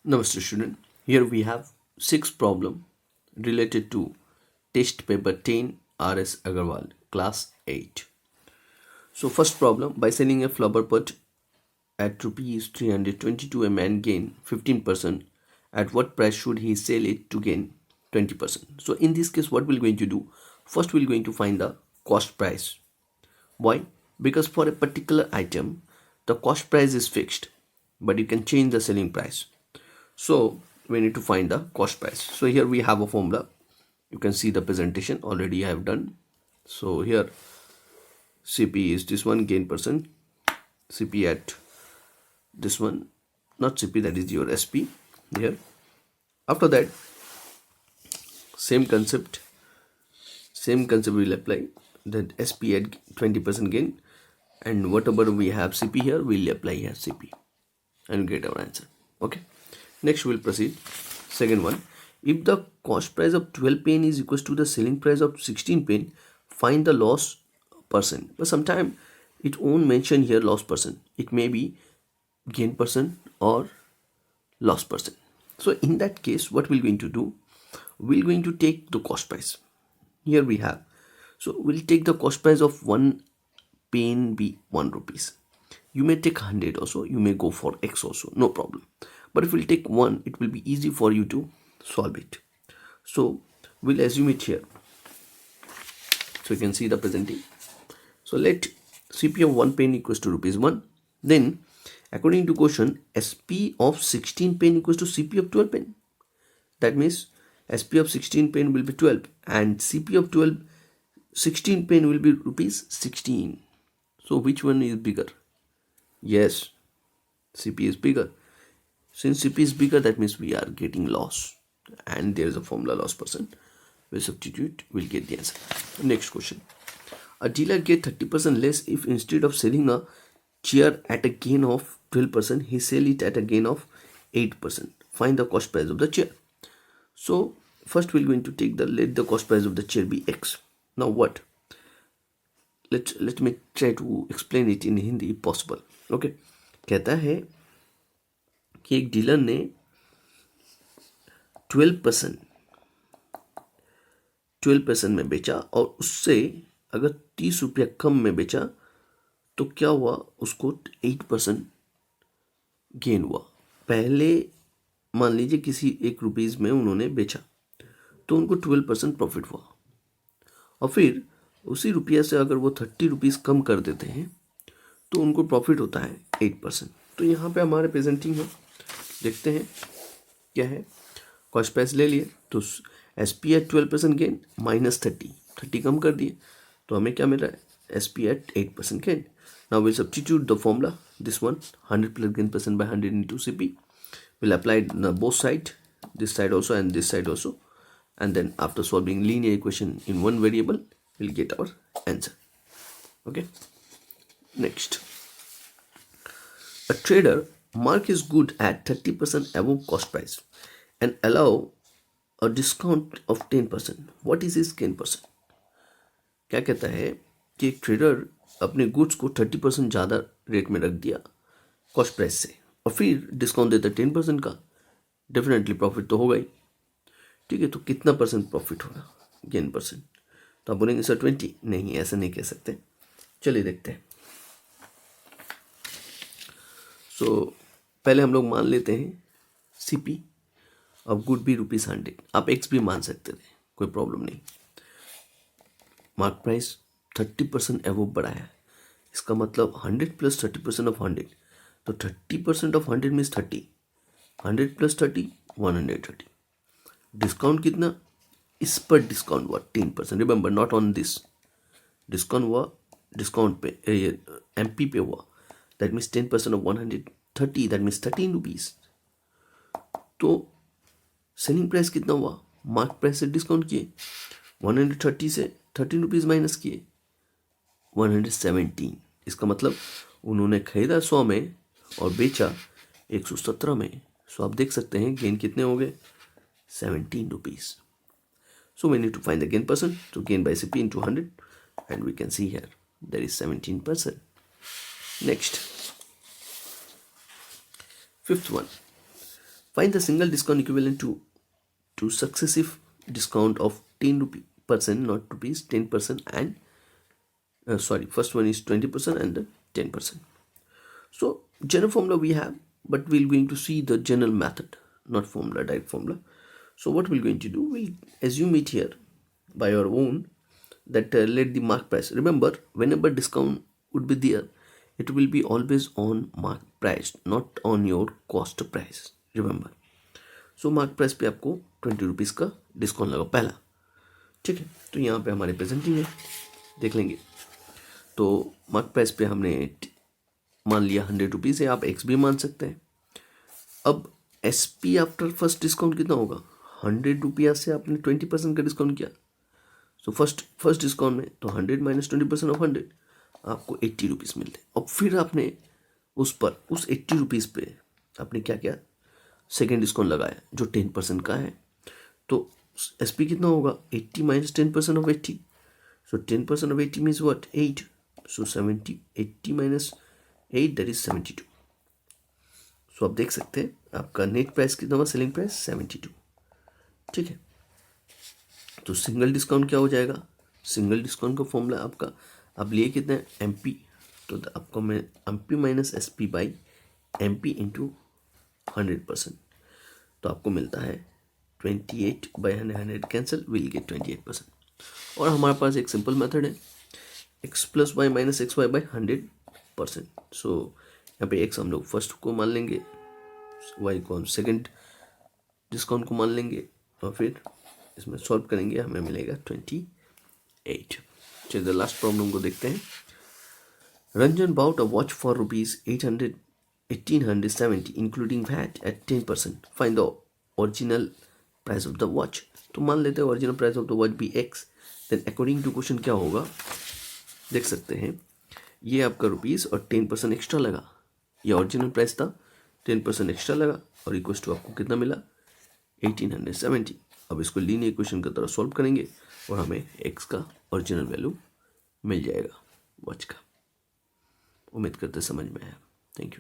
Namaste student. Here we have 6 problem related to test paper 10 RS Agarwal class 8. So first problem, by selling a flower pot at rupees 322 a man gain 15%. At what price should he sell it to gain 20%? So in this case what we're going to do, first we're going to find the cost price. Why? Because for a particular item the cost price is fixed but you can change the selling price. So we need to find the cost price. So here we have a formula. You can see the presentation already I have done. So here CP is this one, gain percent, CP at this one, not CP, that is your SP here. After that same concept will apply, that SP at 20% gain, and whatever we have CP here we'll apply here CP and get our answer. Okay, next we'll proceed. Second one, if the cost price of 12 pen is equals to the selling price of 16 pen, find the loss percent. But sometimes it won't mention here loss percent, it may be gain percent or loss percent. So in that case what we're going to do, we're going to take the cost price. Here we have, so we'll take the cost price of one pen be 1 rupees. You may take 100 also, you may go for X also, no problem. But if we'll take 1, it will be easy for you to solve it. So we'll assume it here. So you can see the presenting. So let CP of 1 pen equals to rupees 1. Then according to question, SP of 16 pen equals to CP of 12 pen. That means SP of 16 pen will be 12 and CP of 16 pen will be rupees 16. So which one is bigger? Yes, CP is bigger. Since CP is bigger, that means we are getting loss, and there is a formula loss percent. We substitute, we'll get the answer. Next question, a dealer get 30% less if instead of selling a chair at a gain of 12%, he sell it at a gain of 8%. Find the cost price of the chair. So first we're going to take let the cost price of the chair be X. Now what? Let me try to explain it in Hindi if possible. Okay, कहता है कि एक dealer ने 12% में बेचा और उससे अगर 30 रुपया कम में बेचा तो क्या हुआ, उसको 8% गेन हुआ. पहले मान लीजिए किसी 1 रुपीज़ में उन्होंने बेचा तो उनको 12% प्रॉफिट हुआ, और फिर उसी रुपया से अगर वो 30 रुपीज़ कम कर देते हैं तो उनको प्रॉफिट होता है 8%. तो यहाँ पे हमारे प्रेजेंटिंग है, देखते हैं क्या है. कॉस्ट प्राइस ले लिए तो SP एट 12% गेन माइनस 30 कम कर दिए तो हमें क्या मिल रहा है, SP at 8% gain. Now will substitute the formula, this one 100 plus gain percent by 100 into CP. We'll apply both side, this side also and this side also, and then after solving linear equation in one variable we'll get our answer. Okay, next, a trader mark his good at 30% above cost price and allow a discount of 10%. What is his gain percent? क्या कहता है कि एक trader अपने goods को 30% ज़्यादा rate में रख दिया कॉस्ट प्राइस से और फिर डिस्काउंट देता 10% का, डेफिनेटली प्रॉफिट तो होगा ही. ठीक है, तो कितना परसेंट प्रॉफिट होगा, गेन परसेंट? तो आप बोलेंगे सर 20. नहीं, ऐसा नहीं कह सकते. चलिए देखते हैं. सो पहले हम लोग मान लेते हैं CP ऑफ गुड भी ₹100. आप X भी मान सकते थे, कोई प्रॉब्लम नहीं. मार्क प्राइस 30% एवो बढ़ाया है, इसका मतलब 100 प्लस 30% ऑफ 100, तो 30% ऑफ 100 मीन्स 30. 100 प्लस 30 130. डिस्काउंट कितना, इस पर डिस्काउंट हुआ 10%. Remember not on this, discount हुआ डिस्काउंट पे MP पे हुआ, that means 10% of 130, that means 13 rupees. तो सेलिंग प्राइस कितना हुआ, मार्क प्राइस से डिस्काउंट किए, 130 से 13 रुपीज़ माइनस किए, 117. इसका मतलब उन्होंने खरीदा 100 में और बेचा 117 में. सो आप देख सकते हैं गेन कितने हो गए, 17 rupees. So we need to find the gain percent. So gain by CP into 100, and we can see here there is 17%. Next, fifth one, Find the single discount equivalent to successive discount of 10%, not rupees, 10% and first one is 20% and the 10%. So general formula we have, but we're going to see the general method, not formula, direct formula. So what we're going to do, we'll assume it here by our own that let the mark price. Remember, whenever discount would be there, it will be always on mark price, not on your cost price. Remember, so mark price पे आपको 20 rupees का discount लगा पहला, ठीक है। तो यहाँ पे हमारे प्रेजेंटिंग है, देख लेंगे। तो मार्क प्राइस पे हमने मान लिया 100 रुपीज़ है, आप एक्स भी मान सकते हैं। अब S P after first discount कितना होगा, 100 रुपया से आपने 20% का डिस्काउंट किया। सो फर्स्ट डिस्काउंट में तो 100 माइनस 20% ऑफ 100 आपको 80 रुपीज़ मिलते हैं। अब फिर आपने उस 80 रुपीज़ पे आपने क्या किया, सेकेंड डिस्काउंट लगाया जो 10% का है। तो एस पी कितना होगा, 80 minus 10% of 80। So 10% of 80 means what, 8। So 70, 80 minus 8 that is 72। सो आप देख सकते हैं आपका नेट प्राइस कितना हुआ, सेलिंग प्राइस 72, ठीक है। तो सिंगल डिस्काउंट क्या हो जाएगा, सिंगल डिस्काउंट का फॉर्मूला आपका आप लिए कितना है, एम पी। तो आपको मैं M P minus S P by M P into 100%, तो आपको मिलता है 28 बाई 100 कैंसिल, विल गेट 28%। और हमारे पास एक सिंपल मेथड है, x plus y minus x y by 100%। So यहाँ पे एक्स हम लोग फर्स्ट को मान लेंगे, वाई को हम सेकेंड डिस्काउंट को मान लेंगे, और फिर इसमें सॉल्व करेंगे, हमें मिलेगा 28। चलिए लास्ट प्रॉब्लम को देखते हैं। Ranjan bought a watch for rupees 1870 including VAT at 10%. Find the original price of the watch. तो मान लेते हैं original price of the watch be x, then according to question क्या होगा, देख सकते हैं ये आपका रुपीज़ और 10% एक्स्ट्रा लगा, ये ओरिजिनल प्राइस था, 10% एक्स्ट्रा लगा और इक्वल्स टू आपको कितना मिला, 1870। अब इसको लीनियर इक्वेशन की तरह सॉल्व करेंगे और हमें एक्स का ओरिजिनल वैल्यू मिल जाएगा वॉच का। उम्मीद करते समझ में आया। Thank you.